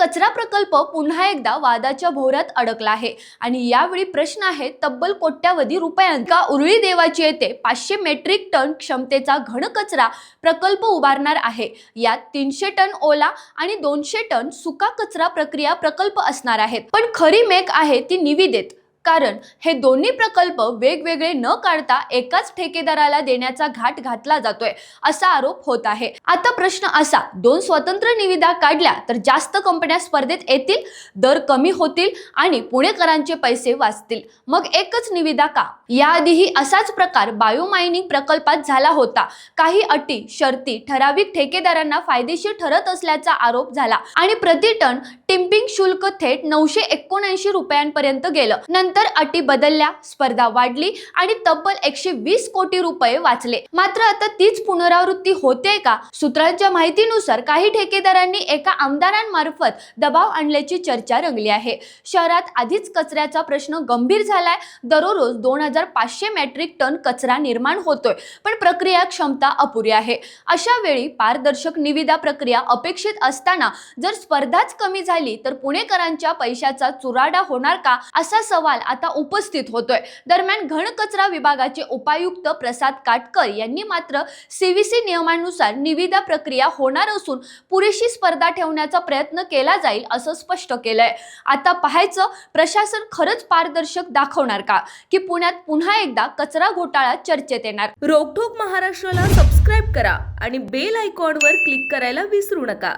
कचरा प्रकल्प पुन्हा एकदा वादाच्या भोवऱ्यात अडकला आहे आणि यावेळी प्रश्न आहे तब्बल कोट्यावधी रुपयांचा। उरुळी देवाची येथे 500 मेट्रिक टन क्षमतेचा घन कचरा प्रकल्प उभारणार आहे। यात 300 टन ओला आणि 200 टन सुका कचरा प्रक्रिया प्रकल्प असणार आहेत। पण खरी मेक आहे ती निविदेत, कारण हे दोन्ही प्रकल्प वेगवेगळे न काढता एकाच ठेकेदाराला देण्याचा घाट घातला जातोय असा आरोप होत आहे। आता प्रश्न असा, दोन स्वतंत्र निविदा काढल्या तर जास्त कंपन्या स्पर्धेत येतील, दर कमी होतील आणि पुणेकरांचे पैसे वाचतील, मग एकच निविदा का? याआधीही असाच प्रकार बायोमायनिंग प्रकल्पात झाला होता। काही अटी शर्ती ठराविक ठेकेदारांना फायदेशीर ठरत असल्याचा आरोप झाला आणि प्रति टन टिम्पिंग शुल्क थेट 979 रुपयांपर्यंत गेलं। नंतर अटी बदलल्या, स्पर्धा वाढली आणि तब्बल 120 कोटी रुपये वाचले। मात्र आता तीच पुनरावृत्ती होते का? सूत्रांच्या माहितीनुसार काही ठेकेदारांनी एका आमदारांमार्फत दबाव आणल्याची चर्चा रंगली आहे। शहरात आधीच कचऱ्याचा प्रश्न गंभीर झालाय। दररोज 2500 मेट्रिक टन कचरा निर्माण होतोय, पण प्रक्रिया क्षमता अपुरी आहे। अशा वेळी पारदर्शक निविदा प्रक्रिया अपेक्षित असताना जर स्पर्धाच कमी झाली तर पुणेकरांच्या पैशाचा चुराडा होणार का, असा सवाल आता उपस्थित होतोय। दरम्यान घन कचरा विभागाचे उपायुक्त प्रसाद काटकर यांनी मात्र सीव्हीसी नियमानुसार निविदा प्रक्रिया होणार असून पुरेशी स्पर्धा ठेवण्याचा प्रयत्न केला जाईल असं स्पष्ट केलंय। आता पाहायचं प्रशासन खरंच पारदर्शक दाखवणार का, की पुण्यात पुन्हा एकदा कचरा घोटाळा चर्चेत येणार। रोकठोक महाराष्ट्राला सबस्क्राईब करा आणि बेल आयकॉनवर क्लिक करायला विसरू नका।